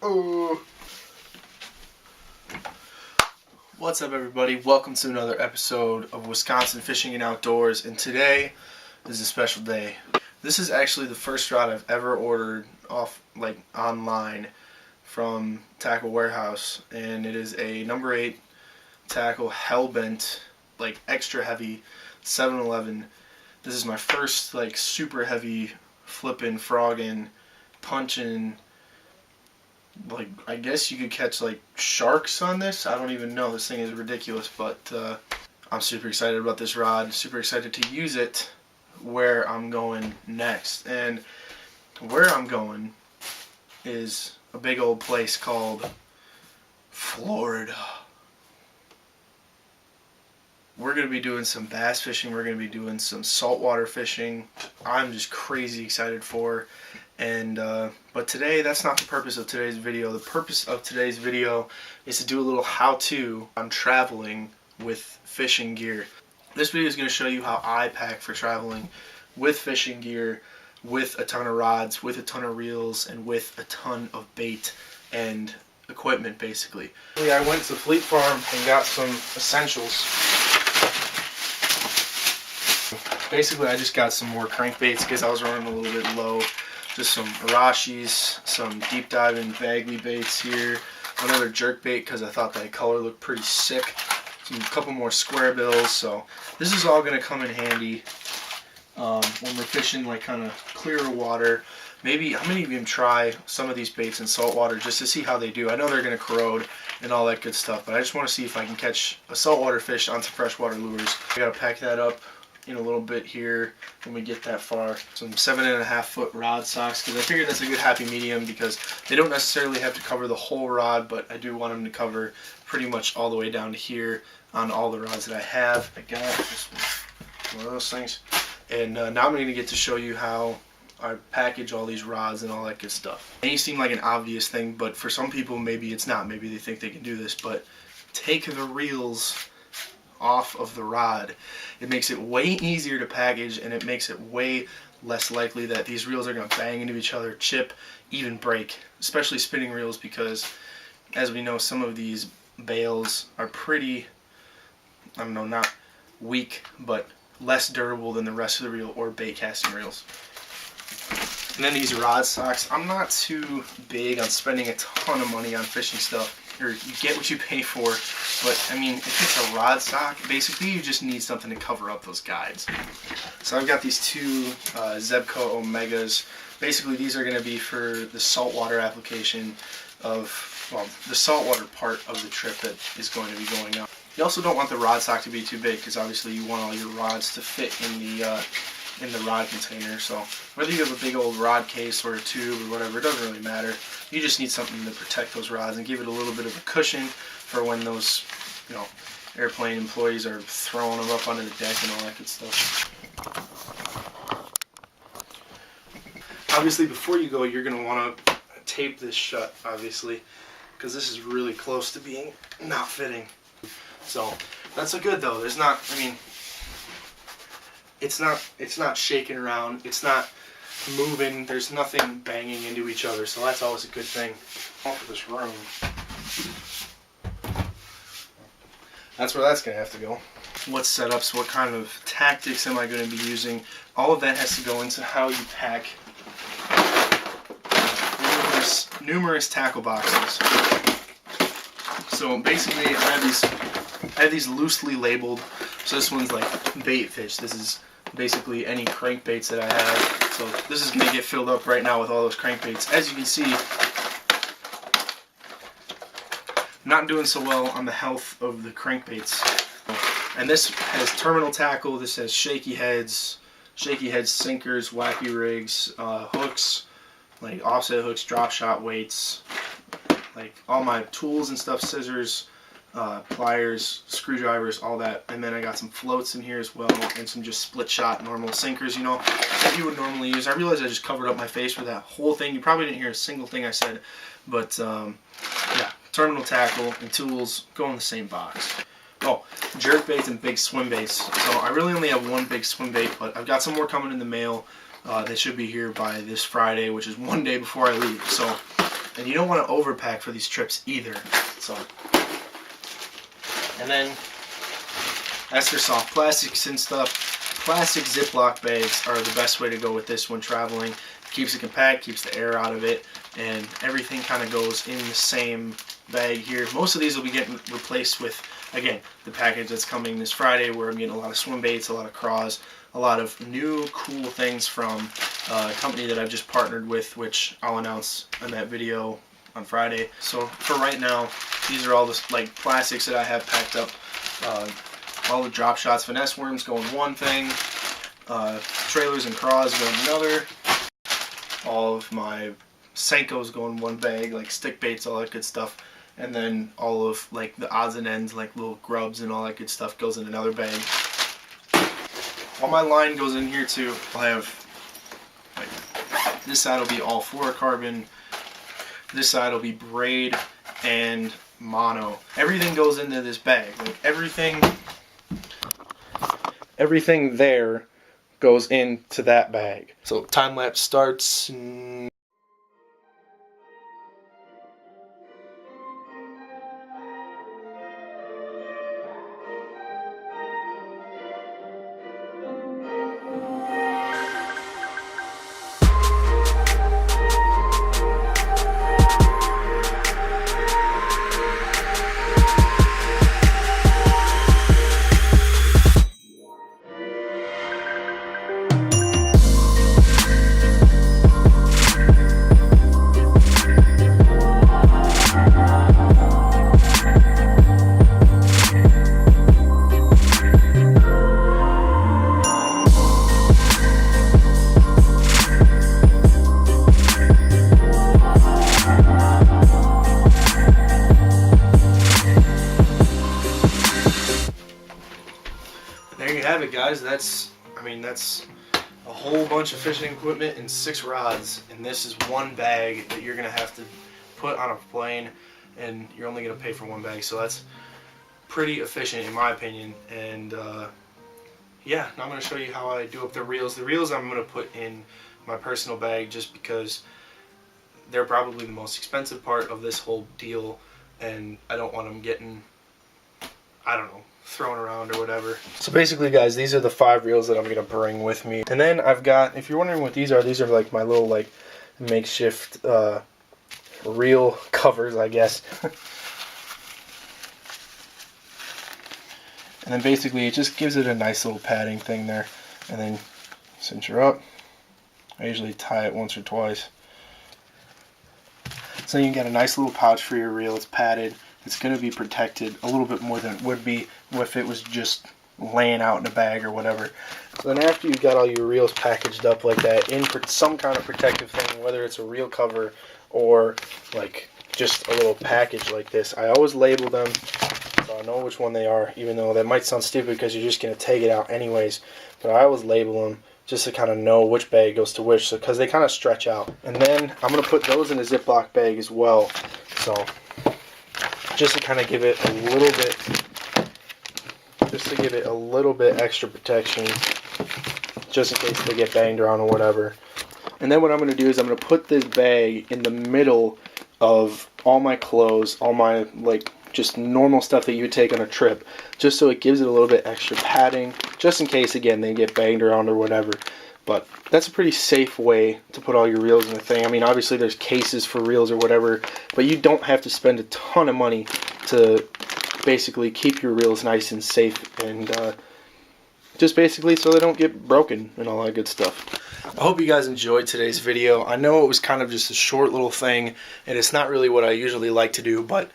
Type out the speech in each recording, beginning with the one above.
Oh. What's up, everybody? Welcome to another episode of Wisconsin Fishing and Outdoors, and today is a special day. This is actually the first rod I've ever ordered off online from Tackle Warehouse, and it is a number 8 tackle Hellbent, extra heavy 711. This is my first super heavy flipping, frogging, punching. I guess you could catch sharks on this. I don't even know. This thing is ridiculous, but I'm super excited about this rod. Super excited to use it where I'm going next. And where I'm going is a big old place called Florida. We're going to be doing some bass fishing. We're going to be doing some saltwater fishing. I'm just crazy excited for. And but today, that's not the purpose of today's video. The purpose of today's video is to do a little how-to on traveling with fishing gear. This video is going to show you how I pack for traveling with fishing gear, with a ton of rods, with a ton of reels, and with a ton of bait and equipment, basically. I went to Fleet Farm and got some essentials. Basically, I just got some more crankbaits because I was running a little bit low. Just some Arashis, some deep diving Bagley baits here, another jerk bait because I thought that color looked pretty sick, a couple more square bills. So this is all going to come in handy when we're fishing kind of clearer water. Maybe I'm going to even try some of these baits in saltwater just to see how they do. I know they're going to corrode and all that good stuff, but I just want to see if I can catch a saltwater fish onto freshwater lures. I got to pack that up in a little bit here when we get that far. Some 7.5 foot rod socks, because I figured that's a good happy medium because they don't necessarily have to cover the whole rod, but I do want them to cover pretty much all the way down to here on all the rods that I have. I got this one of those things. And now I'm going to get to show you how I package all these rods and all that good stuff. It may seem like an obvious thing, but for some people maybe it's not. Maybe they think they can do this, but take the reels off of the rod. It makes it way easier to package, and it makes it way less likely that these reels are going to bang into each other, chip, even break, especially spinning reels, because as we know, some of these bails are pretty, I don't know, not weak, but less durable than the rest of the reel or bait casting reels. And then these rod socks, I'm not too big on spending a ton of money on fishing stuff. Or you get what you pay for, but I mean, if it's a rod sock, basically you just need something to cover up those guides. So I've got these two Zebco Omegas. Basically, these are going to be for the saltwater application of, well, the saltwater part of the trip that is going to be going out. You also don't want the rod sock to be too big, because obviously you want all your rods to fit in the rod container. So whether you have a big old rod case or a tube or whatever, it doesn't really matter. You just need something to protect those rods and give it a little bit of a cushion for when those, airplane employees are throwing them up onto the deck and all that good stuff. Obviously, before you go, you're going to want to tape this shut, obviously, because this is really close to being not fitting. So that's a good though. There's not, I mean, it's not shaking around, it's not moving, there's nothing banging into each other, so that's always a good thing. Off of this room. That's where that's going to have to go. What setups, what kind of tactics am I going to be using? All of that has to go into how you pack numerous tackle boxes. So basically I have these loosely labeled. So this one's bait fish. This is basically any crankbaits that I have. So this is going to get filled up right now with all those crankbaits. As you can see, I'm not doing so well on the health of the crankbaits. And this has terminal tackle. This has shaky heads, sinkers, wacky rigs, hooks, offset hooks, drop shot weights, all my tools and stuff, scissors, pliers, screwdrivers, all that. And then I got some floats in here as well, and some just split shot normal sinkers, that you would normally use. I realized I just covered up my face with that whole thing. You probably didn't hear a single thing I said, but yeah, terminal tackle and tools go in the same box. Oh, jerk baits and big swim baits. So I really only have one big swim bait, but I've got some more coming in the mail. They should be here by this Friday, which is one day before I leave. So And you don't want to overpack for these trips either. So, and then as for soft plastics and stuff, plastic Ziploc bags are the best way to go with this when traveling. Keeps it compact, keeps the air out of it, and everything kind of goes in the same bag here. Most of these will be getting replaced with, again, the package that's coming this Friday, where I'm getting a lot of swim baits, a lot of craws, a lot of new cool things from a company that I've just partnered with, which I'll announce in that video on Friday. So for right now, these are all the like plastics that I have packed up. All the drop shots, finesse worms go in one thing, trailers and craws go in another. All of my Senkos go in one bag, like stick baits, all that good stuff. And then all of like the odds and ends, like little grubs and all that good stuff, goes in another bag. All my line goes in here too. I'll have, like, this side will be all fluorocarbon, this side will be braid and mono. Everything goes into this bag. Like everything there goes into that bag. So time lapse starts. There you have it, guys. That's a whole bunch of fishing equipment and 6 rods, and this is one bag that you're gonna have to put on a plane, and you're only gonna pay for one bag. So that's pretty efficient in my opinion. And yeah, now I'm gonna show you how I do up the reels. The reels I'm gonna put in my personal bag just because they're probably the most expensive part of this whole deal, and I don't want them getting, I don't know, thrown around or whatever. So basically, guys, these are the 5 reels that I'm gonna bring with me. And then I've got, if you're wondering what these are like my little like makeshift reel covers, I guess. And then basically it just gives it a nice little padding thing there. And then cinch her up. I usually tie it once or twice. So you get a nice little pouch for your reel. It's padded. It's going to be protected a little bit more than it would be if it was just laying out in a bag or whatever. So then after you've got all your reels packaged up like that in some kind of protective thing, whether it's a reel cover or like just a little package like this, I always label them so I know which one they are, even though that might sound stupid because you're just going to take it out anyways. But I always label them just to kind of know which bag goes to which, so because they kind of stretch out. And then I'm going to put those in a Ziploc bag as well. So just to kind of give it a little bit extra protection, just in case they get banged around or whatever. And then what I'm going to do is I'm going to put this bag in the middle of all my clothes, all my like just normal stuff that you would take on a trip, just so it gives it a little bit extra padding, just in case again they get banged around or whatever. But that's a pretty safe way to put all your reels in the thing. I mean, obviously there's cases for reels or whatever, but you don't have to spend a ton of money to basically keep your reels nice and safe, and just basically so they don't get broken and all that good stuff. I hope you guys enjoyed today's video. I know it was kind of just a short little thing, and it's not really what I usually like to do, but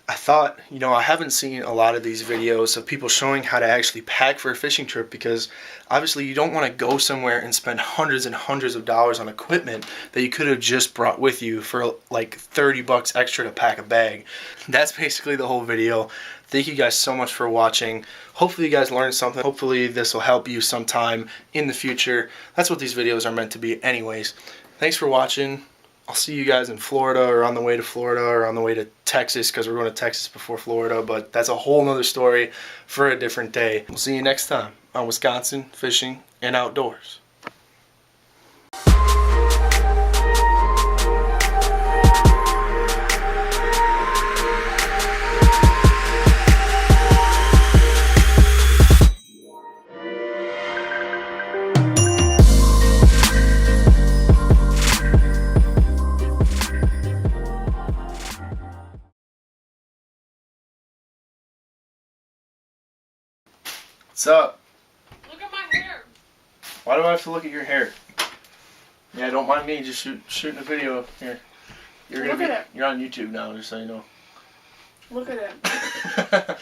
I thought, you know, I haven't seen a lot of these videos of people showing how to actually pack for a fishing trip, because obviously you don't want to go somewhere and spend hundreds and hundreds of dollars on equipment that you could have just brought with you for like 30 bucks extra to pack a bag. That's basically the whole video. Thank you guys so much for watching. Hopefully you guys learned something. Hopefully this will help you sometime in the future. That's what these videos are meant to be anyways. Thanks for watching. I'll see you guys in Florida, or on the way to Florida, or on the way to Texas, because we're going to Texas before Florida, but that's a whole nother story for a different day. We'll see you next time on Wisconsin Fishing and Outdoors. What's up? Look at my hair. Why do I have to look at your hair? Yeah, don't mind me. Just shooting a video here. You're on YouTube now, just so you know. Look at it.